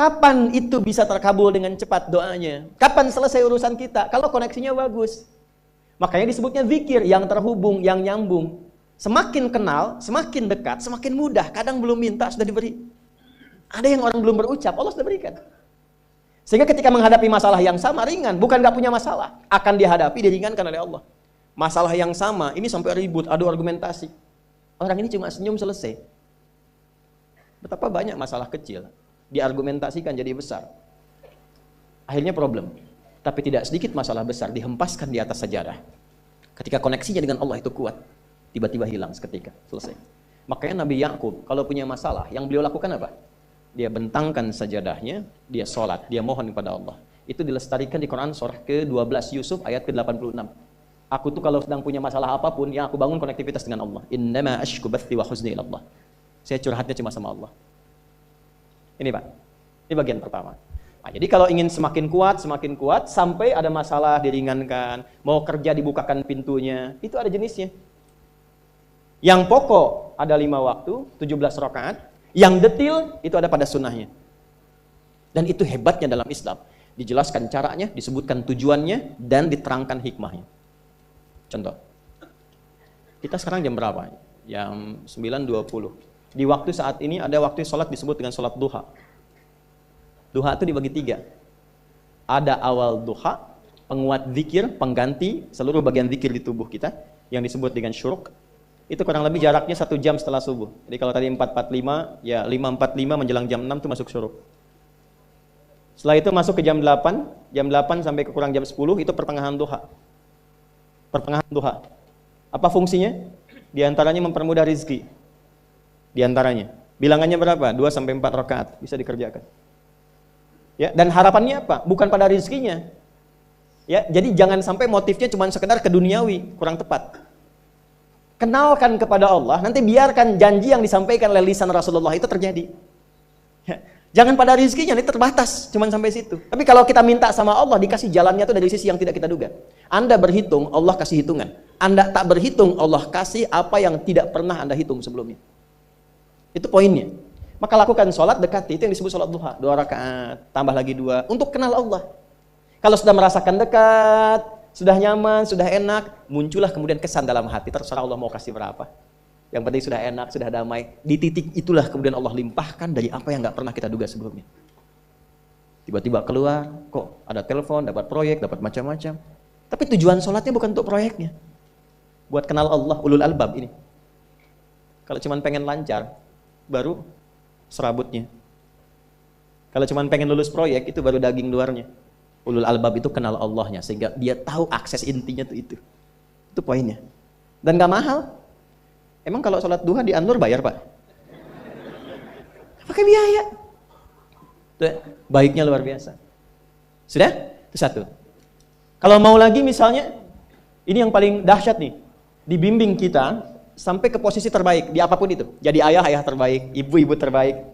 Kapan itu bisa terkabul dengan cepat doanya? Kapan selesai urusan kita? Kalau koneksinya bagus. Makanya disebutnya zikir, yang terhubung, yang nyambung. Semakin kenal, semakin dekat, semakin mudah. Kadang belum minta, sudah diberi. Ada yang orang belum berucap, Allah sudah berikan. Sehingga ketika menghadapi masalah yang sama, ringan. Bukan gak punya masalah. Akan dihadapi, diringankan oleh Allah. Masalah yang sama, ini sampai ribut, adu argumentasi. Orang ini cuma senyum, selesai. Betapa banyak masalah kecil diargumentasikan jadi besar. Akhirnya problem. Tapi tidak sedikit masalah besar dihempaskan di atas sajadah. Ketika koneksinya dengan Allah itu kuat, tiba-tiba hilang seketika, selesai. Makanya Nabi Yakub kalau punya masalah, yang beliau lakukan apa? Dia bentangkan sajadahnya, dia sholat, dia mohon kepada Allah. Itu dilestarikan di Quran surah ke-12 Yusuf ayat ke-86. Aku tuh kalau sedang punya masalah apapun, yang aku bangun konektivitas dengan Allah. Innama ashku bathi wa huzni ila Allah. Saya curhatnya cuma sama Allah. Ini Pak, ini bagian pertama. Nah, jadi kalau ingin semakin kuat, sampai ada masalah diringankan, mau kerja dibukakan pintunya, itu ada jenisnya. Yang pokok ada 5 waktu, 17 rakaat, yang detil itu ada pada sunnahnya. Dan itu hebatnya dalam Islam. Dijelaskan caranya, disebutkan tujuannya, dan diterangkan hikmahnya. Contoh, kita sekarang jam berapa? Jam 9.20. Di waktu saat ini ada waktu sholat disebut dengan sholat duha. Duha itu dibagi 3. Ada awal duha, penguat zikir, pengganti seluruh bagian zikir di tubuh kita, yang disebut dengan syuruk. Itu kurang lebih jaraknya 1 jam setelah subuh. Jadi kalau tadi 4.45, ya 5.45 menjelang jam 6 itu masuk syuruk. Setelah itu masuk ke jam 8 sampai ke kurang jam 10 itu pertengahan duha. Pertengahan duha. Apa fungsinya? Di antaranya mempermudah rizki. Di antaranya. Bilangannya berapa? 2 sampai 4 rakaat bisa dikerjakan. Ya, dan harapannya apa? Bukan pada rizkinya. Ya, jadi jangan sampai motifnya cuma sekedar keduniawi, kurang tepat. Kenalkan kepada Allah, nanti biarkan janji yang disampaikan oleh lisan Rasulullah itu terjadi. Ya, jangan pada rizkinya, ini terbatas, cuma sampai situ. Tapi kalau kita minta sama Allah, dikasih jalannya itu dari sisi yang tidak kita duga. Anda berhitung, Allah kasih hitungan. Anda tak berhitung, Allah kasih apa yang tidak pernah Anda hitung sebelumnya. Itu poinnya. Maka lakukan sholat, dekati, itu yang disebut sholat duha. 2 rakaat, tambah lagi 2, untuk kenal Allah. Kalau sudah merasakan dekat, sudah nyaman, sudah enak, muncullah kemudian kesan dalam hati, terserah Allah mau kasih berapa. Yang penting sudah enak, sudah damai. Di titik itulah kemudian Allah limpahkan dari apa yang gak pernah kita duga sebelumnya. Tiba-tiba keluar, kok ada telepon, dapat proyek, dapat macam-macam. Tapi tujuan sholatnya bukan untuk proyeknya. Buat kenal Allah, ulul albab ini. Kalau cuma pengen lancar, baru serabutnya. Kalau cuma pengen lulus proyek, itu baru daging luarnya. Ulul albab itu kenal Allahnya, sehingga dia tahu akses intinya tuh itu. Itu poinnya. Dan gak mahal. Emang kalau sholat duha di Anur bayar Pak? Pakai biaya. Tuh, baiknya luar biasa. Sudah? Itu satu. Kalau mau lagi misalnya, ini yang paling dahsyat nih. Dibimbing kita sampai ke posisi terbaik di apapun itu. Jadi ayah terbaik, ibu terbaik.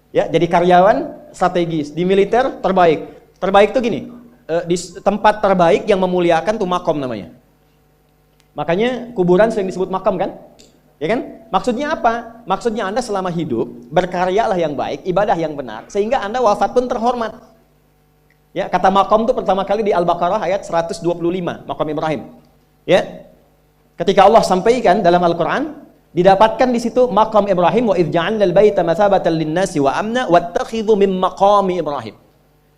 Ya, jadi karyawan strategis, di militer terbaik. Terbaik tuh gini, di tempat terbaik yang memuliakan tuh makom namanya. Makanya kuburan sering disebut makam kan? Ya kan? Maksudnya apa? Maksudnya Anda selama hidup berkaryalah yang baik, ibadah yang benar, sehingga Anda wafat pun terhormat. Ya, kata makom tuh pertama kali di Al-Baqarah ayat 125, makom Ibrahim. Ya. Ketika Allah sampaikan dalam Al-Quran, didapatkan di situ maqam Ibrahim, wa idh ja'alna al-baita mathabatan lin-nasi wa amna wattakhidhu min maqami Ibrahim.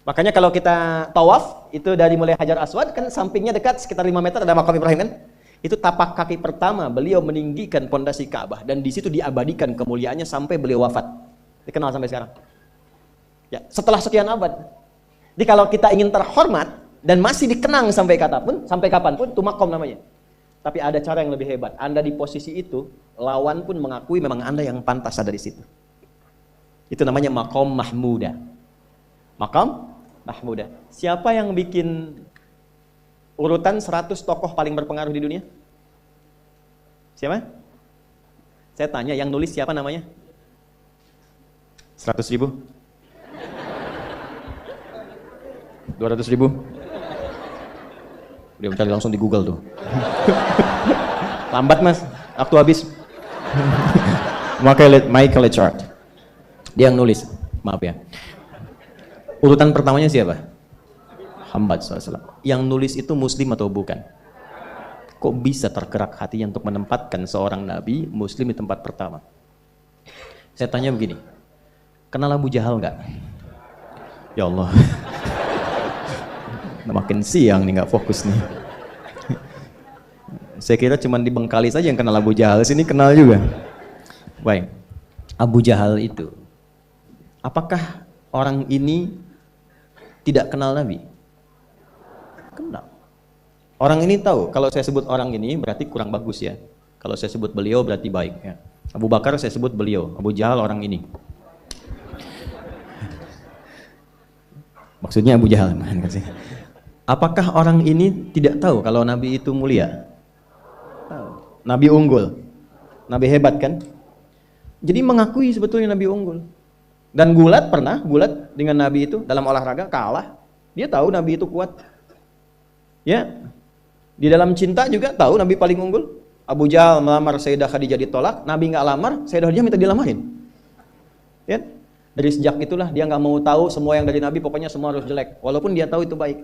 Makanya kalau kita tawaf, itu dari mulai Hajar Aswad, kan sampingnya dekat sekitar 5 meter ada maqam Ibrahim kan? Itu tapak kaki pertama beliau meninggikan pondasi Ka'bah, dan di situ diabadikan kemuliaannya sampai beliau wafat. Dikenal sampai sekarang. Ya, setelah sekian abad. Jadi kalau kita ingin terhormat dan masih dikenang sampai kapanpun, itu maqam namanya. Tapi ada cara yang lebih hebat. Anda di posisi itu, lawan pun mengakui memang Anda yang pantas ada di situ. Itu namanya maqam mahmuda. Maqam mahmuda. Siapa yang bikin urutan 100 tokoh paling berpengaruh di dunia? Siapa? Saya tanya, yang nulis siapa namanya? 100.000? 200.000? Dia mencari langsung di Google tuh. Lambat mas, waktu habis. Michael Richard. Dia yang nulis, maaf ya. Urutan pertamanya siapa? Muhammad SAW. Yang nulis itu muslim atau bukan? Kok bisa tergerak hatinya untuk menempatkan seorang nabi muslim di tempat pertama? Saya tanya begini, kenal Abu Jahal nggak? Ya Allah, makin siang nih, nggak fokus nih. Saya kira cuma di Bengkali saja yang kenal Abu Jahal, sini kenal juga. Baik, Abu Jahal itu, apakah orang ini tidak kenal Nabi? Kenal. Orang ini tahu, kalau saya sebut orang ini berarti kurang bagus ya. Kalau saya sebut beliau berarti baik ya. Abu Bakar saya sebut beliau, Abu Jahal orang ini. Maksudnya Abu Jahal. Apakah orang ini tidak tahu kalau Nabi itu mulia? Nabi unggul, Nabi hebat kan? Jadi mengakui sebetulnya Nabi unggul. Dan gulat dengan Nabi itu dalam olahraga kalah. Dia tahu Nabi itu kuat. Ya, di dalam cinta juga tahu Nabi paling unggul. Abu Jahal melamar Sayyidah Khadijah ditolak, Nabi nggak lamar, Sayyidah Khadijah minta dilamarin. Ya, dari sejak itulah dia nggak mau tahu semua yang dari Nabi, pokoknya semua harus jelek. Walaupun dia tahu itu baik,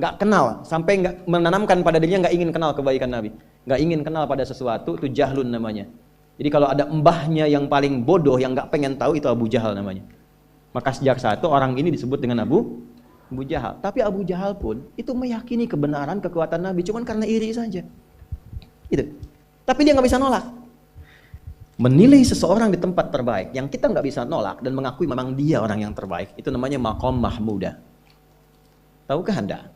nggak kenal, sampai nggak menanamkan pada dirinya nggak ingin kenal kebaikan Nabi, nggak ingin kenal pada sesuatu, itu jahlun namanya. Jadi kalau ada mbahnya yang paling bodoh yang nggak pengen tahu, itu Abu Jahal namanya. Maka sejak saat itu orang ini disebut dengan Abu Jahal. Tapi Abu Jahal pun itu meyakini kebenaran kekuatan Nabi, cuman karena iri saja. Gitu. Tapi dia nggak bisa nolak. Menilai seseorang di tempat terbaik yang kita nggak bisa nolak dan mengakui memang dia orang yang terbaik, itu namanya maqam mahmudah. Tahukah Anda?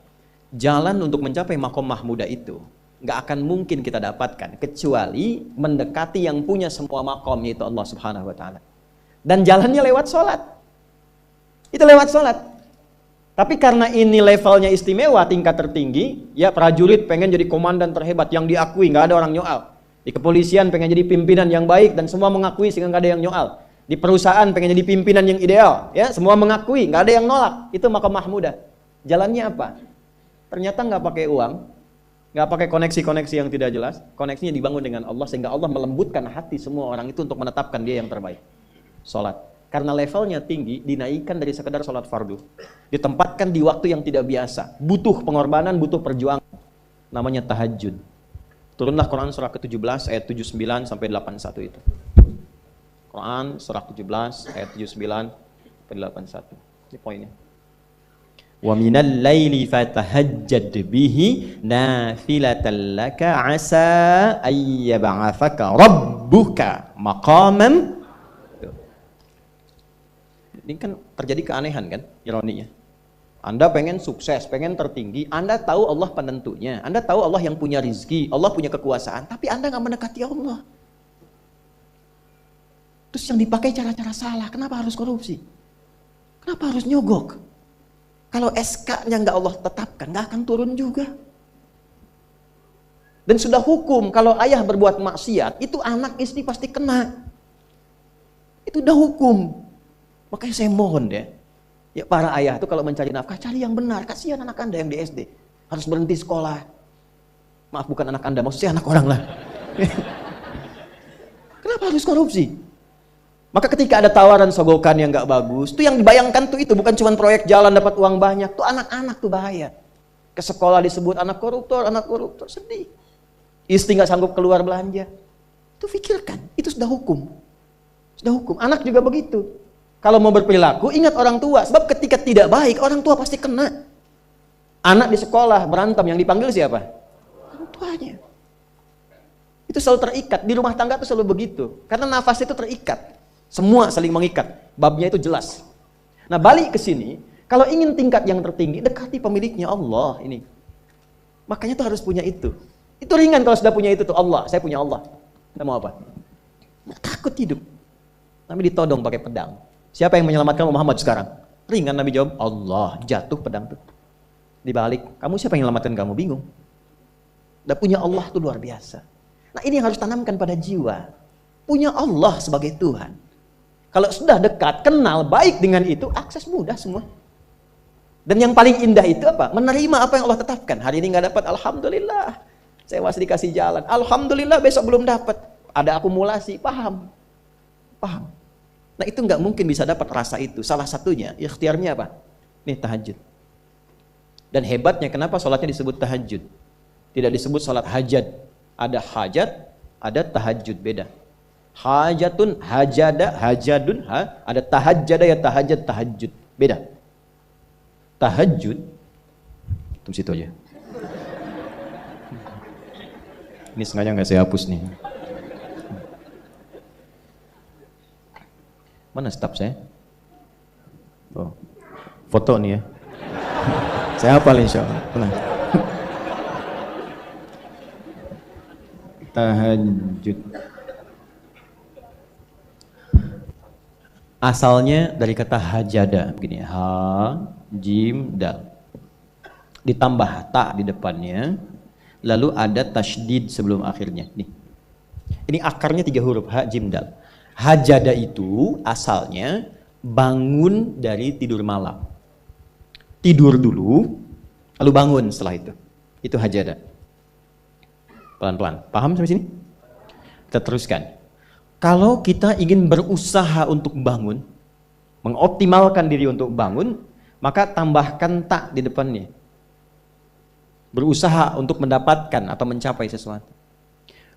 Jalan untuk mencapai maqam mahmudah itu nggak akan mungkin kita dapatkan kecuali mendekati yang punya semua maqam, yaitu Allah Subhanahu wa taala. Dan jalannya lewat sholat. Itu lewat sholat. Tapi karena ini levelnya istimewa, tingkat tertinggi, ya prajurit pengen jadi komandan terhebat yang diakui, nggak ada orang nyoal. Di kepolisian pengen jadi pimpinan yang baik dan semua mengakui sehingga nggak ada yang nyoal. Di perusahaan pengen jadi pimpinan yang ideal, ya semua mengakui, nggak ada yang nolak. Itu maqam mahmudah. Jalannya apa? Ternyata nggak pakai uang, nggak pakai koneksi-koneksi yang tidak jelas. Koneksinya dibangun dengan Allah sehingga Allah melembutkan hati semua orang itu untuk menetapkan dia yang terbaik. Sholat. Karena levelnya tinggi, dinaikkan dari sekedar sholat fardu. Ditempatkan di waktu yang tidak biasa. Butuh pengorbanan, butuh perjuangan. Namanya tahajud. Turunlah Quran surah ke-17 ayat 79 sampai 81 itu. Quran surah ke-17 ayat 79 sampai 81. Ini poinnya. Wa minal laili fatahajjad bihi nafilatan laka asa ayyab'athaka rabbuka maqaman. Ini kan terjadi keanehan kan, ironinya. Anda pengen sukses, pengen tertinggi, Anda tahu Allah penentunya, Anda tahu Allah yang punya rizki, Allah punya kekuasaan, tapi Anda nggak mendekati Allah. Terus yang dipakai cara-cara salah, kenapa harus korupsi? Kenapa harus nyogok? Kalau SK-nya nggak Allah tetapkan, nggak akan turun juga. Dan sudah hukum, kalau ayah berbuat maksiat, itu anak istri pasti kena. Itu udah hukum. Makanya saya mohon deh, ya para ayah itu kalau mencari nafkah, cari yang benar. Kasihan anak Anda yang di SD, harus berhenti sekolah. Maaf, bukan anak Anda, maksudnya anak orang lah. Kenapa harus korupsi? Maka ketika ada tawaran sogokan yang nggak bagus, tuh yang dibayangkan tuh itu bukan cuma proyek jalan dapat uang banyak, tuh anak-anak tuh bahaya. Ke sekolah disebut anak koruptor, sedih. Istri nggak sanggup keluar belanja. Tuh pikirkan, itu sudah hukum. Sudah hukum. Anak juga begitu. Kalau mau berperilaku, ingat orang tua. Sebab ketika tidak baik, orang tua pasti kena. Anak di sekolah berantem, yang dipanggil siapa? Orang tuanya. Itu selalu terikat. Di rumah tangga itu selalu begitu. Karena nafas itu terikat. Semua saling mengikat. Babnya itu jelas. Nah, balik ke sini. Kalau ingin tingkat yang tertinggi, dekati pemiliknya Allah ini. Makanya tuh harus punya itu. Itu ringan kalau sudah punya itu tuh. Allah, saya punya Allah. Kita mau apa? Nggak takut hidup. Tapi ditodong pakai pedang. Siapa yang menyelamatkan Muhammad sekarang? Ringan, Nabi jawab, Allah. Jatuh pedang itu. Dibalik, kamu siapa yang menyelamatkan kamu? Bingung. Dan punya Allah itu luar biasa. Nah, ini yang harus tanamkan pada jiwa. Punya Allah sebagai Tuhan. Kalau sudah dekat, kenal, baik dengan itu, akses mudah semua. Dan yang paling indah itu apa? Menerima apa yang Allah tetapkan. Hari ini nggak dapat, alhamdulillah. Saya masih dikasih jalan. Alhamdulillah, besok belum dapat. Ada akumulasi, paham. Paham. Nah, itu nggak mungkin bisa dapat rasa itu. Salah satunya, ikhtiarnya apa? Nih tahajud. Dan hebatnya kenapa sholatnya disebut tahajud? Tidak disebut sholat hajat. Ada hajat, ada tahajud, beda. Hajatun, hajada, hajadun, ada tahajjada ya tahajud, tahajud, beda. Tahajud, tunggu situ aja. Ini sengaja nggak saya hapus nih. Mana staf saya? Oh, foto nih ya. Saya hafal insya Allah. Tenang. Tahajud. Asalnya dari kata hajada, begini, ha, jim, dal. Ditambah ta di depannya, lalu ada tasydid sebelum akhirnya. Nih. Ini akarnya 3 huruf, ha, jim, dal. Hajada itu asalnya bangun dari tidur malam. Tidur dulu, lalu bangun setelah itu. Itu hajada. Pelan-pelan. Paham sampai sini? Kita teruskan. Kalau kita ingin berusaha untuk bangun, mengoptimalkan diri untuk bangun, maka tambahkan tak di depannya. Berusaha untuk mendapatkan atau mencapai sesuatu.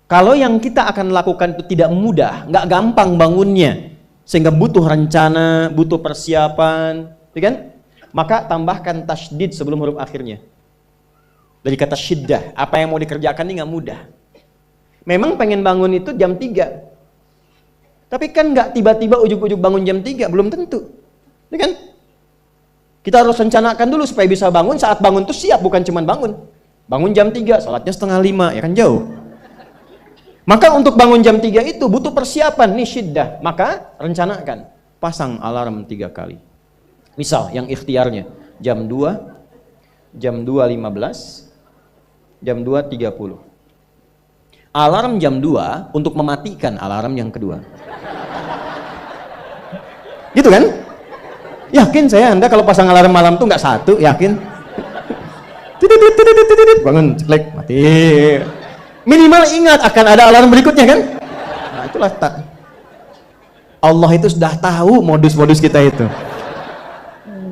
Kalau yang kita akan lakukan itu tidak mudah, nggak gampang bangunnya, sehingga butuh rencana, butuh persiapan, kan? Maka tambahkan tasydid sebelum huruf akhirnya. Dari kata syiddah, apa yang mau dikerjakan ini nggak mudah. Memang pengen bangun itu jam 3. Tapi kan nggak tiba-tiba ujuk-ujuk bangun jam 3, belum tentu. Ya kan? Kita harus rencanakan dulu supaya bisa bangun, saat bangun itu siap, bukan cuma bangun. Bangun jam 3, sholatnya 4:30, ya kan jauh. Maka untuk bangun jam 3 itu butuh persiapan, nih syiddah. Maka rencanakan, pasang alarm 3 kali. Misal yang ikhtiarnya jam 2, jam 2.15, jam 2.30. Alarm jam 2 untuk mematikan alarm yang kedua. Gitu kan? Yakin saya Anda kalau pasang alarm malam tuh nggak satu, yakin? Bangun, ceklek, mati. Minimal ingat akan ada alarm berikutnya kan? Nah itulah tak. Allah itu sudah tahu modus-modus kita itu.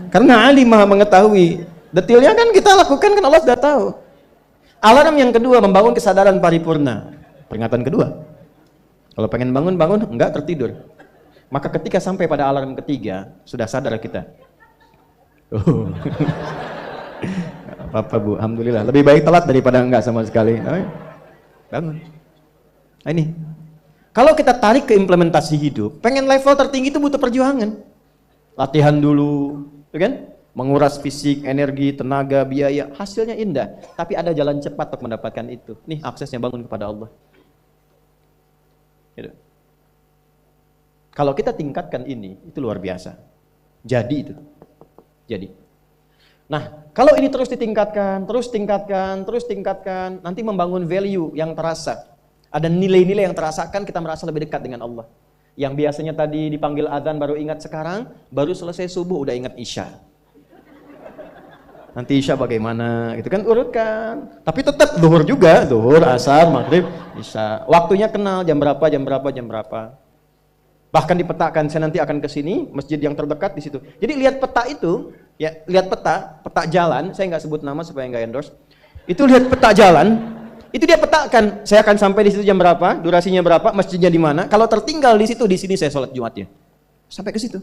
Karena alim maha mengetahui. Detailnya kan kita lakukan kan Allah sudah tahu. Alarm yang kedua membangun kesadaran paripurna. Peringatan kedua. Kalau pengen bangun, bangun, enggak tertidur. Maka ketika sampai pada alarm ketiga, sudah sadar kita. Oh. Apa-apa Bu, alhamdulillah. Lebih baik telat daripada enggak sama sekali. Bangun. Nah, ini. Kalau kita tarik ke implementasi hidup, pengen level tertinggi itu butuh perjuangan. Latihan dulu, kan? Menguras fisik, energi, tenaga, biaya, hasilnya indah. Tapi ada jalan cepat untuk mendapatkan itu. Nih aksesnya bangun kepada Allah. Gitu. Kalau kita tingkatkan ini, itu luar biasa. Jadi itu. Jadi. Nah, kalau ini terus ditingkatkan, terus tingkatkan, terus tingkatkan, nanti membangun value yang terasa. Ada nilai-nilai yang terasakan, kita merasa lebih dekat dengan Allah. Yang biasanya tadi dipanggil azan baru ingat sekarang, baru selesai subuh udah ingat isya. Nanti isya bagaimana, gitu kan, urutkan. Tapi tetap zuhur juga, zuhur, asar, maghrib, isya. Waktunya kenal, jam berapa, jam berapa, jam berapa. Bahkan dipetakan, saya nanti akan ke sini, masjid yang terdekat di situ. Jadi lihat peta itu, ya lihat peta jalan, saya nggak sebut nama supaya nggak endorse. Itu lihat peta jalan, itu dia petakan, saya akan sampai di situ jam berapa, durasinya berapa, masjidnya di mana. Kalau tertinggal di situ, di sini saya sholat Jumatnya. Sampai ke situ.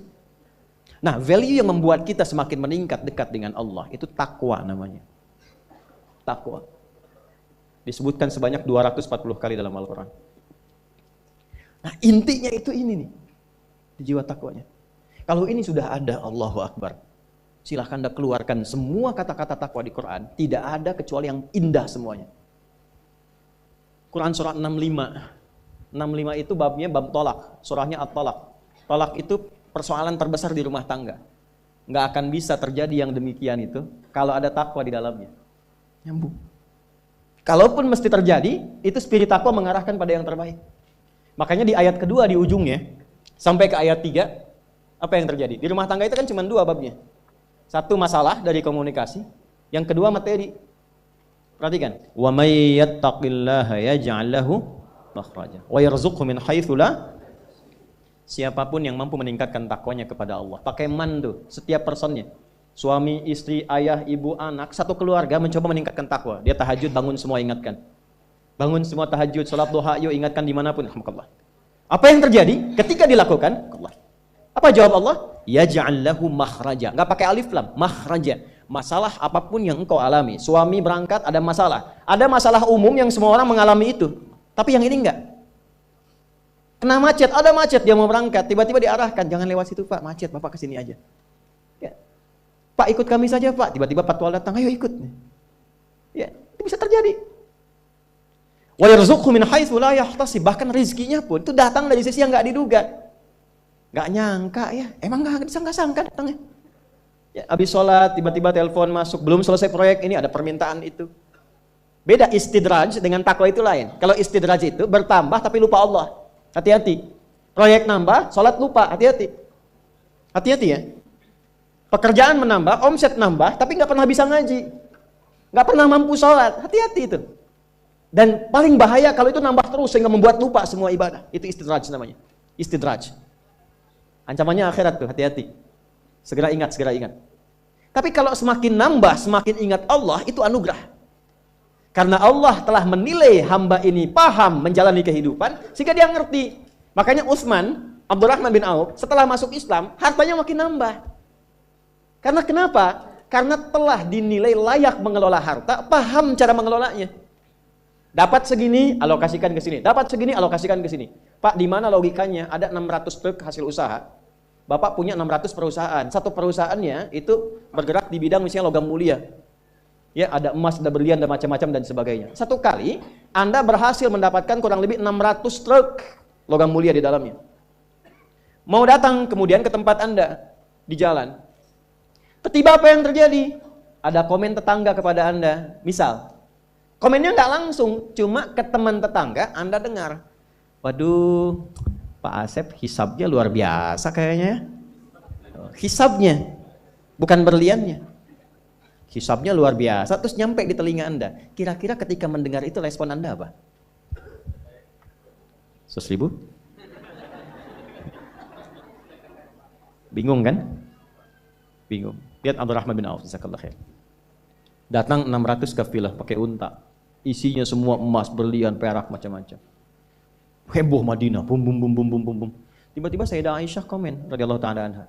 Nah, value yang membuat kita semakin meningkat dekat dengan Allah itu takwa namanya. Takwa. Disebutkan sebanyak 240 kali dalam Al-Quran. Nah, intinya itu ini nih. Di jiwa takwanya. Kalau ini sudah ada, Allahu Akbar. Silahkan Anda keluarkan semua kata-kata takwa di Quran. Tidak ada kecuali yang indah semuanya. Quran surah 65. 65 itu babnya bab tolak. Surahnya at-tolak. Tolak itu persoalan terbesar di rumah tangga. Nggak akan bisa terjadi yang demikian itu kalau ada takwa di dalamnya. Nyambung. Kalaupun mesti terjadi, itu spirit takwa mengarahkan pada yang terbaik. Makanya di ayat kedua di ujungnya, sampai ke ayat 3, apa yang terjadi? Di rumah tangga itu kan cuma 2 babnya. Satu masalah dari komunikasi, yang kedua materi. Perhatikan. Wa may yattaqillaha yaj'al lahu makhraja wa yarzuqhu min haitsu la. Siapapun yang mampu meningkatkan takwanya kepada Allah. Pakai man tuh, setiap personnya. Suami, istri, ayah, ibu, anak, satu keluarga mencoba meningkatkan takwa. Dia tahajud, bangun semua ingatkan. Bangun semua tahajud, sholat duha, yuk ingatkan dimanapun. Alhamdulillah. Apa yang terjadi ketika dilakukan? Allah. Apa jawab Allah? Yaj'al lahu makhraja. Enggak pakai alif lam, makhraja. Masalah apapun yang engkau alami. Suami berangkat ada masalah. Ada masalah umum yang semua orang mengalami itu. Tapi yang ini enggak. Kena macet, ada macet dia mau berangkat, tiba-tiba diarahkan, jangan lewat situ Pak, macet, Bapak ke sini aja. Ya. Pak ikut kami saja Pak, tiba-tiba patwal datang, ayo ikut. Ya, itu bisa terjadi. Wa yarzuqhu min haitsu la yahtasib, bahkan rezekinya pun itu datang dari sisi yang enggak diduga. Enggak nyangka ya, emang enggak disangka-sangka datangnya. Ya, habis sholat tiba-tiba telepon masuk, belum selesai proyek ini ada permintaan itu. Beda istidraj dengan takwa itu lain. Kalau istidraj itu bertambah tapi lupa Allah. Hati-hati. Proyek nambah, sholat lupa. Hati-hati. Hati-hati ya. Pekerjaan menambah, omset nambah, tapi nggak pernah bisa ngaji. Nggak pernah mampu sholat. Hati-hati itu. Dan paling bahaya kalau itu nambah terus sehingga membuat lupa semua ibadah. Itu istidraj namanya. Istidraj. Ancamannya akhirat tuh, hati-hati. Segera ingat, segera ingat. Tapi kalau semakin nambah, semakin ingat Allah, itu anugerah. Karena Allah telah menilai hamba ini paham menjalani kehidupan, sehingga dia ngerti. Makanya Utsman, Abdurrahman bin Auf, setelah masuk Islam, hartanya makin nambah. Karena kenapa? Karena telah dinilai layak mengelola harta, paham cara mengelolanya. Dapat segini, alokasikan ke sini. Dapat segini, alokasikan ke sini. Pak, di mana logikanya? Ada 600 truk hasil usaha. Bapak punya 600 perusahaan. Satu perusahaannya itu bergerak di bidang misalnya logam mulia. Ya, ada emas, ada berlian, ada macam-macam dan sebagainya. Satu kali Anda berhasil mendapatkan kurang lebih 600 truk logam mulia di dalamnya. Mau datang kemudian ke tempat Anda di jalan. Tiba-tiba apa yang terjadi? Ada komen tetangga kepada Anda. Misal, komennya nggak langsung, cuma ke teman tetangga Anda dengar. Waduh, Pak Asep hisabnya luar biasa kayaknya. Hisabnya, bukan berliannya. Hisabnya luar biasa, terus nyampe di telinga Anda. Kira-kira ketika mendengar itu respon Anda apa? 100.000? Bingung kan? Bingung. Lihat Abdurrahman bin Auf, jazakallahu khair. Datang 600 kafilah pakai unta. Isinya semua emas, berlian, perak, macam-macam. Heboh Madinah, bum bum bum bum bum bum bum. Tiba-tiba Sayyidah Aisyah komen radhiyallahu ta'ala anha.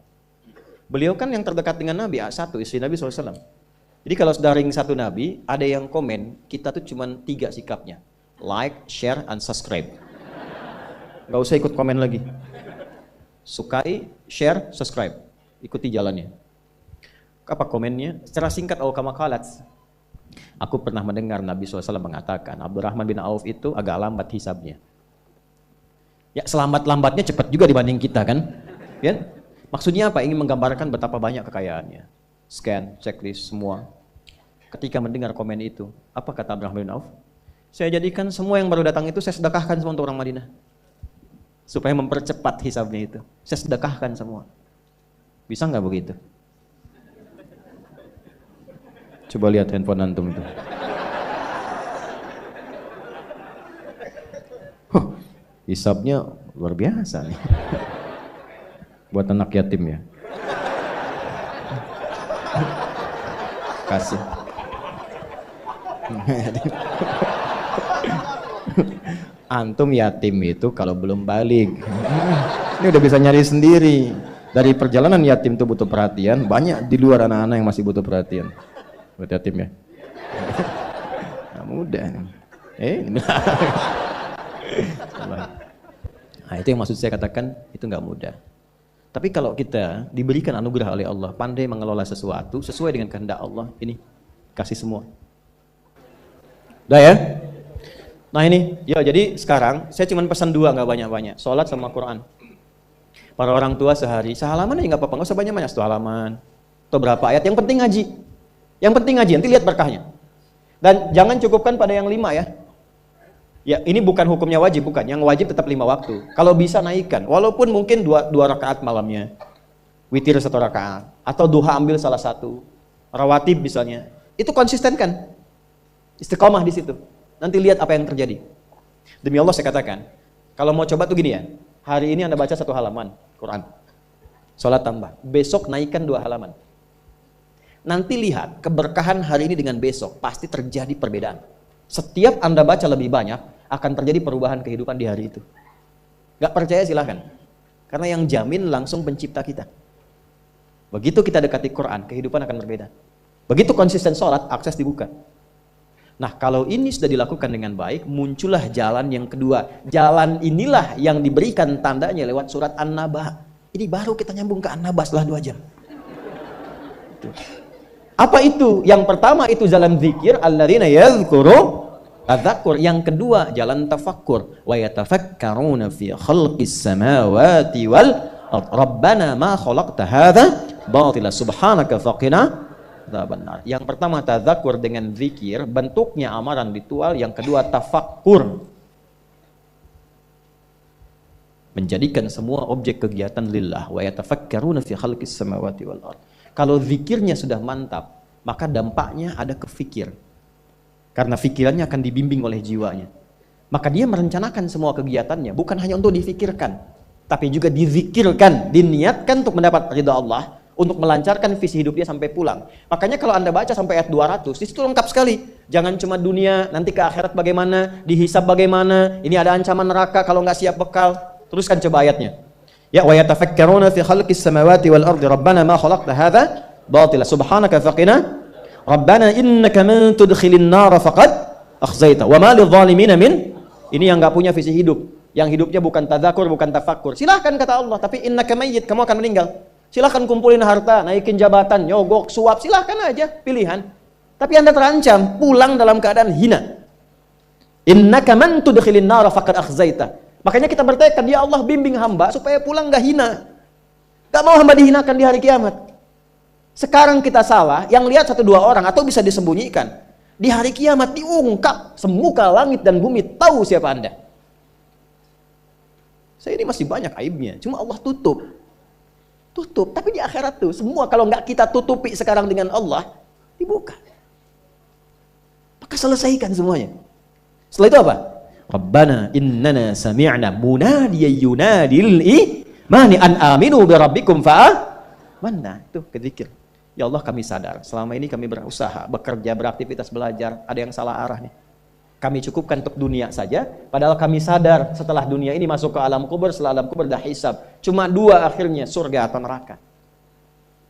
Beliau kan yang terdekat dengan Nabi, satu istri Nabi SAW. Jadi kalau sudah ring satu Nabi, ada yang komen, kita tuh cuma 3 sikapnya. Like, share, and subscribe. Gak usah ikut komen lagi. Sukai, share, subscribe. Ikuti jalannya. Apa komennya? Secara singkat, kama qalat. Aku pernah mendengar Nabi SAW mengatakan, Abdurrahman bin Auf itu agak lambat hisabnya. Ya, selambat-lambatnya cepat juga dibanding kita kan? Ya? Maksudnya apa? Ingin menggambarkan betapa banyak kekayaannya. Scan, checklist, semua. Ketika mendengar komen itu, apa kata Abdurrahman bin Auf? Saya jadikan semua yang baru datang itu saya sedekahkan semua untuk orang Madinah. Supaya mempercepat hisabnya itu. Saya sedekahkan semua. Bisa nggak begitu? Coba lihat handphone antum itu. Hisabnya luar biasa nih. Buat anak yatim ya. Kasih. Antum yatim itu kalau belum balik. Ini udah bisa nyari sendiri. Dari perjalanan yatim itu butuh perhatian, banyak di luar anak-anak yang masih butuh perhatian. Buat yatim ya. Nah, mudah. Nah, itu yang maksud saya katakan itu nggak mudah. Tapi kalau kita diberikan anugerah oleh Allah, pandai mengelola sesuatu sesuai dengan kehendak Allah, ini kasih semua. Udah ya? Nah ini, ya jadi sekarang saya cuma pesan 2, nggak banyak-banyak. Sholat sama Quran. Para orang tua sehari, sehalaman aja nggak apa-apa, nggak usah banyak-banyak, 1 halaman. Atau berapa ayat, yang penting ngaji. Yang penting ngaji, nanti lihat berkahnya. Dan jangan cukupkan pada yang 5 ya. Ya, ini bukan hukumnya wajib, bukan. Yang wajib tetap 5 waktu. Kalau bisa naikkan, walaupun mungkin 2 rakaat malamnya. Witir 1 rakaat. Atau duha ambil salah satu. Rawatib misalnya. Itu konsisten kan? Istiqomah di situ. Nanti lihat apa yang terjadi. Demi Allah saya katakan, kalau mau coba tuh gini ya. Hari ini Anda baca 1 halaman Quran. Sholat tambah. Besok naikkan 2 halaman. Nanti lihat, keberkahan hari ini dengan besok, pasti terjadi perbedaan. Setiap Anda baca lebih banyak, akan terjadi perubahan kehidupan di hari itu. Gak percaya silahkan. Karena yang jamin langsung pencipta kita. Begitu kita dekati Quran, kehidupan akan berbeda. Begitu konsisten sholat, akses dibuka. Nah, kalau ini sudah dilakukan dengan baik, muncullah jalan yang kedua. Jalan inilah yang diberikan tandanya lewat surat An-Naba. Ini baru kita nyambung ke An-Naba setelah 2 jam. Apa itu? Yang pertama itu jalan zikir, alladzina yadhkuru tadzakur. Yang kedua jalan tafakkur. Wa yatafakkaruna fi khalqis samawati wal ard. Rabbana ma khalaqta hadza batila subhanaka faqina benar. Yang pertama tadzakur dengan zikir, bentuknya amaran ritual. Yang kedua tafakkur, menjadikan semua objek kegiatan lillah. Wa yatafakkaruna fi khalqis samawati wal ard. Kalau zikirnya sudah mantap, maka dampaknya ada ke fikir. Karena fikirannya akan dibimbing oleh jiwanya. Maka dia merencanakan semua kegiatannya bukan hanya untuk difikirkan, tapi juga dizikirkan, diniatkan untuk mendapat ridha Allah, untuk melancarkan visi hidup dia sampai pulang. Makanya kalau Anda baca sampai ayat 200, di situ lengkap sekali. Jangan cuma dunia, nanti ke akhirat bagaimana, dihisab bagaimana, ini ada ancaman neraka kalau nggak siap bekal. Teruskan coba ayatnya. Ya, wa yatafakkaruna fi khalqis samawati wal ardi rabbana ma khalaqta hadza batila subhanaka faqina rabbana innaka man tudkhilin nar faqad akhzaita wa ma lidh-dhalimin min. Ini yang nggak punya visi hidup, yang hidupnya bukan tadzakur, bukan tafakkur. Silahkan kata Allah, tapi innaka mayyit, kamu akan meninggal. Silahkan kumpulin harta, naikin jabatan, nyogok, suap, silahkan aja, pilihan. Tapi Anda terancam pulang dalam keadaan hina. Innaka man tudkhilin nar faqad akhzaita. Makanya kita bertekad, ya Allah bimbing hamba supaya pulang gak hina. Gak mau hamba dihinakan di hari kiamat. Sekarang kita salah, yang lihat 1-2 orang atau bisa disembunyikan. Di hari kiamat diungkap, semuka langit dan bumi tahu siapa Anda. Saya ini masih banyak aibnya, cuma Allah tutup. Tutup, tapi di akhirat tuh semua kalau nggak kita tutupi sekarang dengan Allah, dibuka. Maka selesaikan semuanya. Setelah itu apa? Rabbana innana sami'na munadiyan yunadil imani an aminu bi rabbikum mana itu kezikir. Ya Allah, kami sadar selama ini kami berusaha, bekerja, beraktivitas, belajar, ada yang salah arah nih. Kami cukupkan untuk dunia saja, padahal kami sadar setelah dunia ini masuk ke alam kubur, setelah alam kubur dah hisab. Cuma 2 akhirnya, surga atau neraka.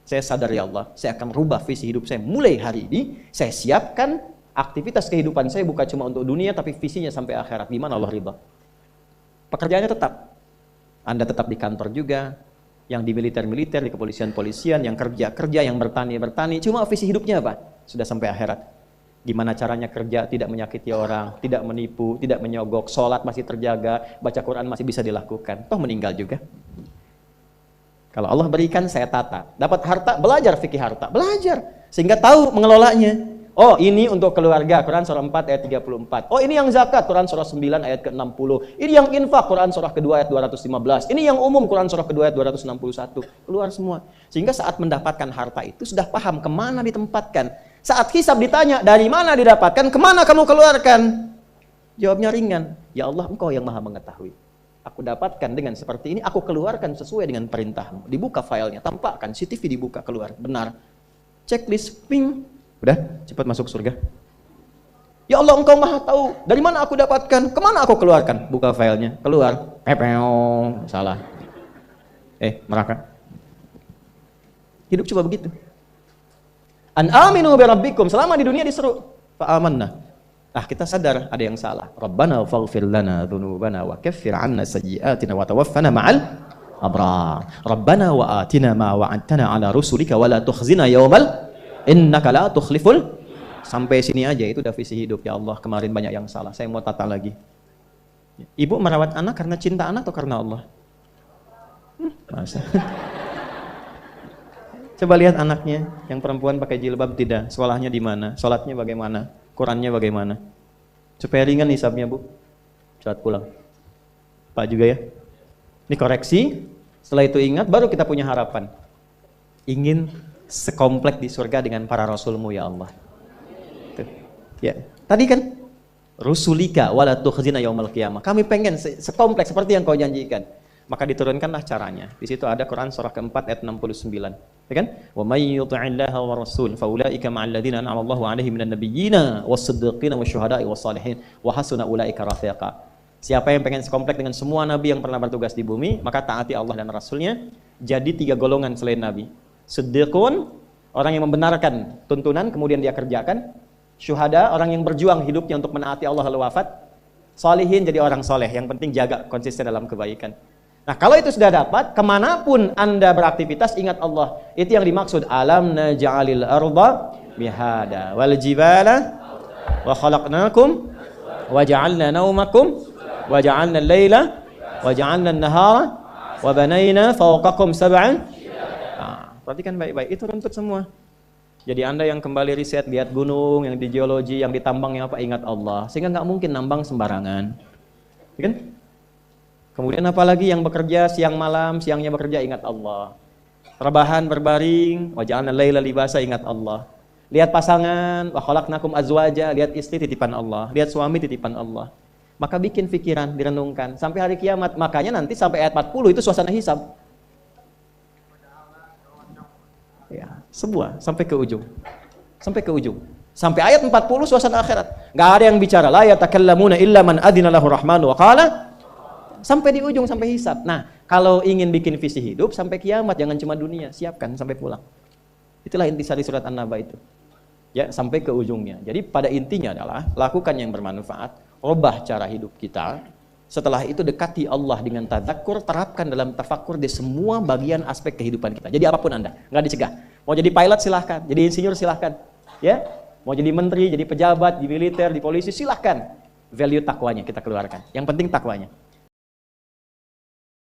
Saya sadar ya Allah, saya akan rubah visi hidup saya mulai hari ini. Saya siapkan aktivitas kehidupan saya bukan cuma untuk dunia, tapi visinya sampai akhirat. Gimana Allah ridha? Pekerjaannya tetap. Anda tetap di kantor juga, yang di militer-militer, di kepolisian-polisian, yang kerja-kerja, yang bertani-bertani. Cuma visi hidupnya apa? Sudah sampai akhirat. Gimana caranya kerja tidak menyakiti orang, tidak menipu, tidak menyogok, sholat masih terjaga, baca Quran masih bisa dilakukan. Toh meninggal juga. Kalau Allah berikan, saya tata. Dapat harta, belajar fikih harta. Belajar. Sehingga tahu mengelolanya. Oh, ini untuk keluarga, Quran surah 4 ayat 34. Oh, ini yang zakat, Quran surah 9 ayat ke-60. Ini yang infak, Quran surah kedua ayat 215. Ini yang umum, Quran surah kedua ayat 261. Keluar semua. Sehingga saat mendapatkan harta itu, sudah paham kemana ditempatkan. Saat hisab ditanya, dari mana didapatkan, kemana kamu keluarkan? Jawabnya ringan. Ya Allah, Engkau yang maha mengetahui. Aku dapatkan dengan seperti ini, aku keluarkan sesuai dengan perintahmu. Dibuka filenya, tampakkan, CCTV dibuka, keluar. Benar. Checklist, ping. Udah, cepat masuk surga. Ya Allah, Engkau maha tahu. Dari mana aku dapatkan, kemana aku keluarkan? Buka filenya, keluar. Pepeo, salah. Neraka. Hidup coba begitu. An aminu bi rabbikum, selama di dunia diseru fa amanna. Nah, kita sadar ada yang salah. Rabbana faghfir lana dzunubana wa kaffir 'anna sayyi'atina wa tawaffana ma'al abrar. Rabbana wa atina ma wa'adtana 'ala rusulika wa la tukhzina yaumal innaka la tukhliful. Sampai sini aja itu udah visi hidup. Ya Allah, kemarin banyak yang salah, saya mau tata lagi. Ibu merawat anak karena cinta anak atau karena Allah? Masa coba lihat anaknya, yang perempuan pakai jilbab tidak, sekolahnya di mana, sholatnya bagaimana, Qurannya bagaimana. Supaya ringan hisabnya, Bu. Saat pulang. Pak juga ya. Ini koreksi, setelah itu ingat, baru kita punya harapan. Ingin sekomplek di surga dengan para rasulmu ya Allah. Tuh. Ya. Tadi kan, rusulika wala tukhzina yaumal qiyamah. Kami pengen sekomplek seperti yang kau janjikan. Maka diturunkanlah caranya. Di situ ada Quran surah keempat ayat 69. Ya kan? Wa may yuti'illaha wa rasul faulaika ma'al ladzina an'ama Allahu 'alaihim minan nabiyyina was-siddiqina wasyuhada'i was-shalihin wa hasuna ulaika rafiqa. Siapa yang pengen sekomplek dengan semua nabi yang pernah bertugas di bumi, maka taati Allah dan Rasulnya. Jadi 3 golongan selain nabi. Siddiqun, orang yang membenarkan tuntunan kemudian dia kerjakan. Syuhada, orang yang berjuang hidupnya untuk menaati Allah lalu wafat. Shalihin, jadi orang soleh, yang penting jaga konsisten dalam kebaikan. Nah, kalau itu sudah dapat, kemanapun Anda beraktivitas, ingat Allah. Itu yang dimaksud. Alam naj'alil arda mihada wal jibala wa khalaqnakum wa ja'alna naumakum wa ja'alna al-laila wa ja'alna an-nahara wa banayna fawqakum sab'an. Nah, perhatikan baik-baik. Itu runtut semua. Jadi Anda yang kembali riset, lihat gunung, yang di geologi, yang ditambang, yang apa, ingat Allah. Sehingga nggak mungkin nambang sembarangan. Ya kan? Kemudian apalagi yang bekerja siang malam, siangnya bekerja, ingat Allah. Rebahan berbaring, wa ja'alna laila libasa, ingat Allah. Lihat pasangan, wa khalaqnakum azwaja, lihat istri titipan Allah, lihat suami titipan Allah. Maka bikin pikiran, direnungkan sampai hari kiamat. Makanya nanti sampai ayat 40 itu suasana hisab. Ya, semua sampai ke ujung. Sampai ke ujung. Sampai ayat 40 suasana akhirat. Enggak ada yang bicara, la yatakallamuna illa man adzina lahu rahmanu wa qala. Sampai di ujung, sampai hisab. Nah, kalau ingin bikin visi hidup sampai kiamat, jangan cuma dunia, siapkan sampai pulang. Itulah intisari surat An-Naba itu. Ya, sampai ke ujungnya. Jadi pada intinya adalah lakukan yang bermanfaat, rubah cara hidup kita. Setelah itu dekati Allah dengan tadzakkur, terapkan dalam tafakkur di semua bagian aspek kehidupan kita. Jadi apapun Anda, nggak dicegah. Mau jadi pilot silahkan, jadi insinyur silahkan. Ya, mau jadi menteri, jadi pejabat, di militer, di polisi silahkan. Value takwanya kita keluarkan. Yang penting takwanya.